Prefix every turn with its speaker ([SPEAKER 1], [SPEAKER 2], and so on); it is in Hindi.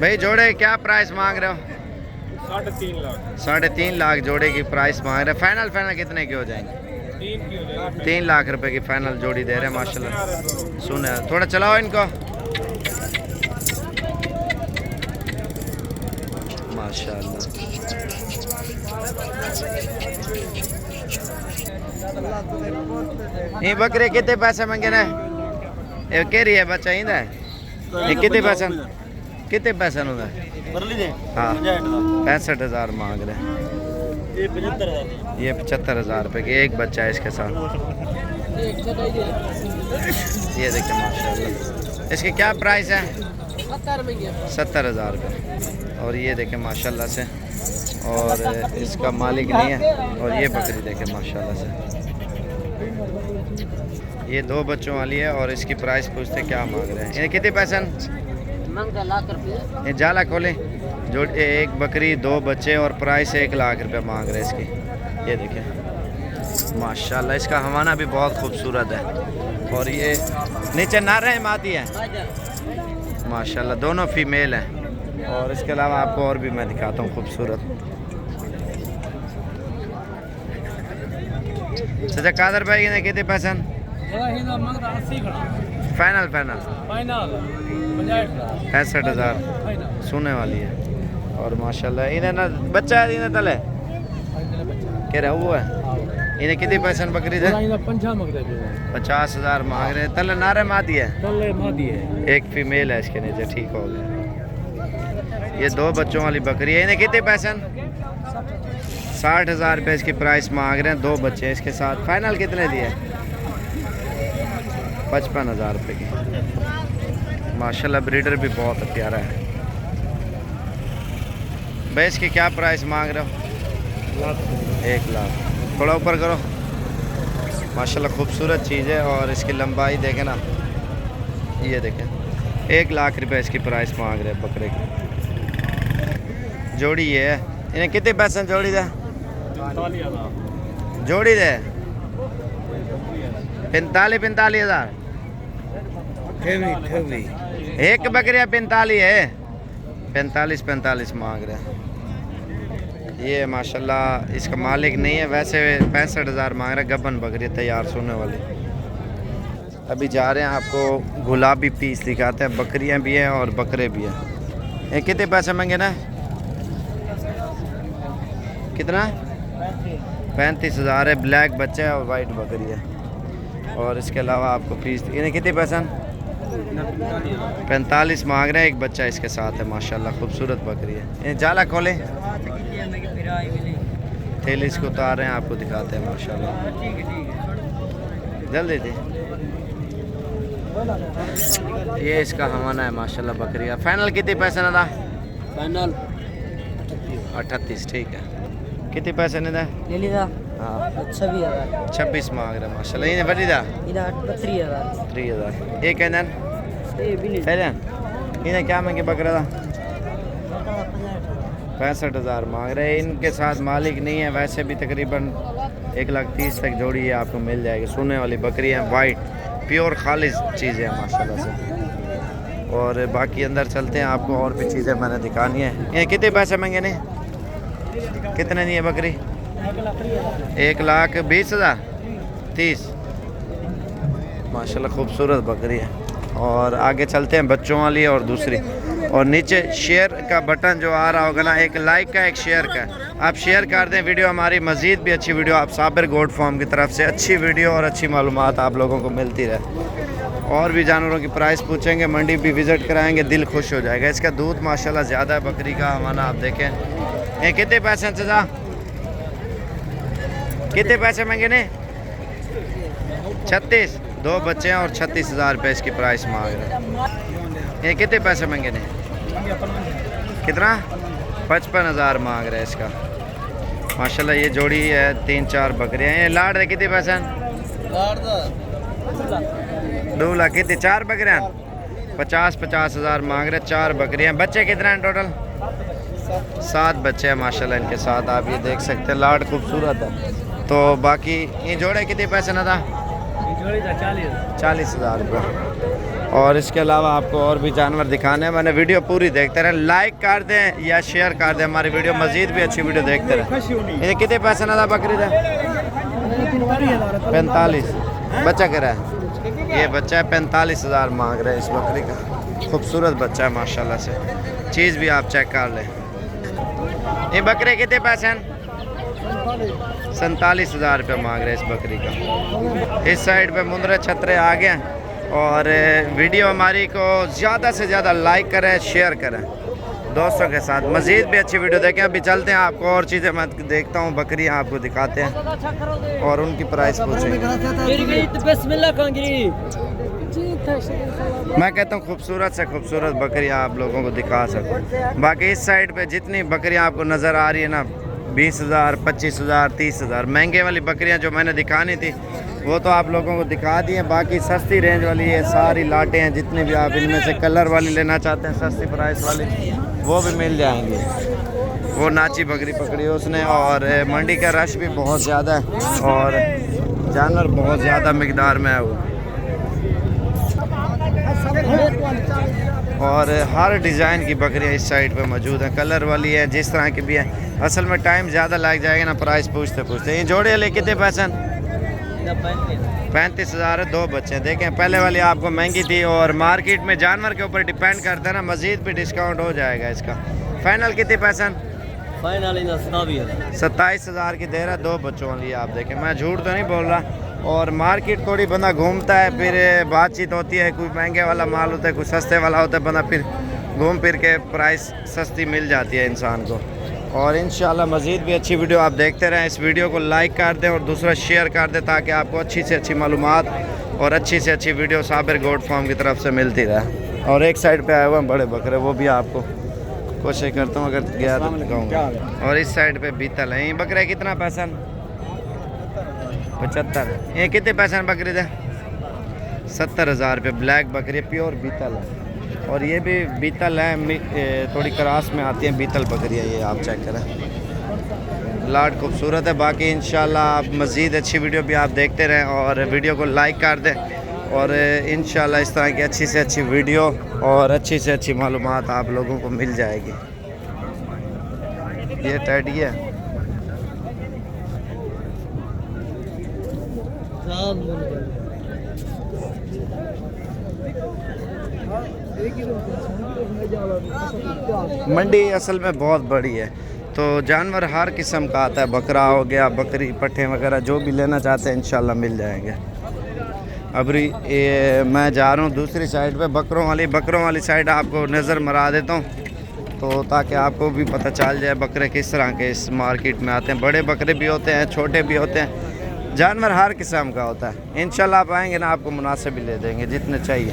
[SPEAKER 1] भाई जोड़े क्या प्राइस मांग रहे हो?
[SPEAKER 2] 3.5 लाख।
[SPEAKER 1] 3.5 लाख जोड़े की प्राइस मांग रहे हैं। फाइनल कितने की हो जाएंगे?
[SPEAKER 2] 3 की हो जाएगी।
[SPEAKER 1] 3 लाख रुपए की फाइनल जोड़ी दे रहे हैं माशाल्लाह। सुने थोड़ा चलाओ इनको माशाल्लाह। ये बकरे कितने पैसे मांगे ना? ये कह रही है बच्चा इंदा है ये कितने पैसे होता है? हाँ 65,000 मांग रहे हैं। ये 75,000 रुपये की एक बच्चा है इसके साथ। ये देखिए माशाल्लाह इसके क्या प्राइस है? 70,000 रुपये। और ये देखें माशाल्लाह से और इसका मालिक नहीं है। और ये बकरी देखें माशाल्लाह से ये 2 बच्चों वाली है और इसकी प्राइस पूछते क्या मांग रहे हैं? ये कितने पैसे? ये जाला खोले जो एक बकरी 2 बच्चे और प्राइस 1 लाख रुपए मांग रहे हैं इसकी। ये देखें माशाल्लाह इसका हवाना भी बहुत खूबसूरत है। और ये नीचे नारे हैं मादी है माशाल्लाह दोनों फीमेल हैं। और इसके अलावा आपको और भी मैं दिखाता हूँ खूबसूरत। चाचा कादर भाई ने कितने पैसे? फाइनल 65,000 सोने वाली है। और माशाल्लाह इन्हें ना बच्चा है इन्हें तले कह रहा वो है। इन्हें कितने पैसे बकरी थे? 50,000 मांग रहे हैं। तले नारे मादी है एक फीमेल है इसके नीचे। ठीक हो गया। ये 2 बच्चों वाली बकरी है। इन्हें कितने पैसे? 60,000 रुपये इसकी प्राइस मांग रहे हैं। 2 बच्चे इसके साथ। फाइनल कितने दिए? 55,000 रुपये की। माशाल्लाह ब्रीडर भी बहुत प्यारा है। भैंस की क्या प्राइस मांग रहे हो? 1 लाख। थोड़ा ऊपर करो। माशाल्लाह खूबसूरत चीज़ है। और इसकी लंबाई देखें ना ये देखें 1 लाख रुपए इसकी प्राइस मांग रहे हैं बकरे की। जोड़ी ये है। इन्हें कितने पैसे जोड़ी दे? जोड़ी दे 45,000। एक बकरिया 45 है। 45 मांग रहे हैं। ये माशाल्लाह इसका मालिक नहीं है। वैसे 65,000 मांग रहे हैं। गबन बकरी तैयार सोने वाली। अभी जा रहे हैं आपको गुलाबी पीस दिखाते हैं। बकरियां भी हैं और बकरे भी हैं। ये कितने पैसे मांगे ना? कितना? 35,000 है। ब्लैक बच्चा है और वाइट बकरी है। और इसके अलावा आपको पीस इन्हें कितने पैसे? 45 मांग रहे हैं। एक बच्चा इसके साथ है माशाल्लाह खूबसूरत बकरी है। ये जाला खोले थैली इसको उतार रहे हैं आपको दिखाते हैं माशाल्लाह। जल्दी दे। ये इसका हवाना है माशाल्लाह बकरी का। फाइनल कितने पैसे ना था?
[SPEAKER 3] फाइनल
[SPEAKER 1] 38। ठीक है। कितने पैसे ने था?
[SPEAKER 3] ले लिया।
[SPEAKER 1] हाँ
[SPEAKER 3] 26,000
[SPEAKER 1] मांग रहे माशाल्लाह। इन्हें बड़ी था 3,000। ये कहना इन्हें क्या मांगे बकरा था? 65,000 मांग रहे हैं। इनके साथ मालिक नहीं है। वैसे भी तकरीबन 1,30,000 तक जोड़ी है आपको मिल जाएगी। सोने वाली बकरी है वाइट प्योर खालिस चीज़ें हैं माशाल्लाह से। और बाकी अंदर चलते हैं आपको और भी चीज़ें मैंने दिखानी है। ये कितने पैसे मांगे ने? कितने नहीं है बकरी? 1,20,000 30 माशाल्लाह खूबसूरत बकरी है। और आगे चलते हैं बच्चों वाली और दूसरी। और नीचे शेयर का बटन जो आ रहा होगा ना एक लाइक का एक शेयर का आप शेयर कर दें वीडियो। हमारी मज़ीद भी अच्छी वीडियो आप साबिर गोट फार्म की तरफ से अच्छी वीडियो और अच्छी मालूमात आप लोगों को मिलती रहे। और भी जानवरों की प्राइस पूछेंगे। मंडी भी विज़िट कराएंगे। दिल खुश हो जाएगा। इसका दूध माशाल्लाह ज़्यादा है बकरी का हमारा आप देखें। ये कितने पैसे हैं चाचा? कितने पैसे मांगे ने? 36। 2 बच्चे हैं और 36,000 रुपये इसकी प्राइस मांग रहे हैं। ये कितने पैसे मांगे ने? कितना? 55,000 मांग रहे हैं इसका। माशाल्लाह ये जोड़ी है। 3-4 बकरियाँ हैं। ये लाड़ है कितने पैसे? 2 लाख। कितने? 4 बकरियाँ 50,000 मांग रहे हैं। 4 बकरियाँ। बच्चे कितने हैं टोटल? 7 बच्चे हैं माशाल्लाह इनके साथ। आप ये देख सकते हैं लाड़ खूबसूरत है। तो बाकी ये जोड़े कितने पैसे ना था?
[SPEAKER 3] 40,000
[SPEAKER 1] 40,000 रुपये। और इसके अलावा आपको और भी जानवर दिखाने हैं। मैंने वीडियो पूरी देखते रहें, लाइक कर दें या शेयर कर दें, हमारी वीडियो मज़ीद भी अच्छी वीडियो देखते रहें। ये कितने पैसे ना बकरी था? 45। बच्चा कह रहा है, ये बच्चा है 45,000 मांग रहे हैं इस बकरी का। खूबसूरत बच्चा है माशाल्लाह से, चीज़ भी आप चेक कर लें। ये बकरे कितने पैसे हैं? 47,000 रुपये मांग रहे हैं इस बकरी का। इस साइड पे मुंदरे छतरे आ गए हैं। और वीडियो हमारी को ज़्यादा से ज़्यादा लाइक करें, शेयर करें दोस्तों के साथ, मज़ीद भी अच्छी वीडियो देखें। अभी चलते हैं, आपको और चीज़ें मैं देखता हूँ, बकरियाँ आपको दिखाते हैं और उनकी प्राइस पूछेंगे। मैं कहता हूँ खूबसूरत से खूबसूरत बकरियाँ आप लोगों को दिखा सकूँ। बाकी इस साइड पे जितनी बकरियाँ आपको नज़र आ रही है ना, 20,000, 25,000, 30,000 महंगे वाली बकरियाँ जो मैंने दिखानी थी वो तो आप लोगों को दिखा दी हैं। बाकी सस्ती रेंज वाली ये सारी लाटें हैं, जितनी भी आप इनमें से कलर वाली लेना चाहते हैं सस्ती प्राइस वाली, वो भी मिल जाएंगी। वो नाची बकरी पकड़ी उसने। और मंडी का रश भी बहुत ज़्यादा है और जानवर बहुत ज़्यादा मिकदार में है वो। और हर डिज़ाइन की बकरियाँ इस साइड पे मौजूद हैं, कलर वाली है, जिस तरह की भी है। असल में टाइम ज़्यादा लग जाएगा ना प्राइस पूछते पूछते। ये जोड़े ले कितने पैसे? 35,000 है, 2 बच्चे। देखें पहले वाली आपको महंगी थी और मार्केट में जानवर के ऊपर डिपेंड करता है ना, मज़ीद भी डिस्काउंट हो जाएगा इसका। फाइनल कितने पैसे?
[SPEAKER 3] फाइनल
[SPEAKER 1] 27,000 की दे रहा है, 2 बच्चों वाली। आप देखें, मैं झूठ तो नहीं बोल रहा। और मार्केट थोड़ी बंदा घूमता है, फिर बातचीत होती है, कोई महंगे वाला माल होता है, कोई सस्ते वाला होता है, बंदा फिर घूम फिर के प्राइस सस्ती मिल जाती है इंसान को। और इंशाल्लाह मज़ीद भी अच्छी वीडियो आप देखते रहें। इस वीडियो को लाइक कर दें और दूसरा शेयर कर दें, ताकि आपको अच्छी से अच्छी मालूमात और अच्छी से अच्छी वीडियो साबिर गोट फार्म की तरफ से मिलती रहे। और एक साइड पे आए हुए हैं बड़े बकरे, वो भी आपको कोशिश करता हूँ अगर गया तो दिखाऊँगा। और इस साइड पे बीतल है। ये बकरे कितना पैसा? 75। ये कितने पैसे में बकरी थे? 70,000 रुपये। ब्लैक बकरी प्योर बीतल है। और ये भी बीतल है, थोड़ी क्रास में आती है बीतल बकरियाँ। ये आप चेक करें, लाट खूबसूरत है। बाकी इंशाल्लाह आप मज़ीद अच्छी वीडियो भी आप देखते रहें और वीडियो को लाइक कर दें। और इंशाल्लाह इस तरह की अच्छी से अच्छी वीडियो और अच्छी से अच्छी मालूमात आप लोगों को मिल जाएगी। ये टैडी है। मंडी असल में बहुत बड़ी है, तो जानवर हर किस्म का आता है। बकरा हो गया, बकरी, पट्ठे वगैरह जो भी लेना चाहते हैं इंशाल्लाह मिल जाएंगे। अभी मैं जा रहा हूँ दूसरी साइड पे, बकरों वाली साइड आपको नज़र मरा देता हूँ, तो ताकि आपको भी पता चल जाए बकरे किस तरह के इस मार्केट में आते हैं। बड़े बकरे भी होते हैं, छोटे भी होते हैं, जानवर हर किस्म का होता है। इंशाल्लाह आप आएँगे ना, आपको मुनासिब भी ले देंगे जितने चाहिए।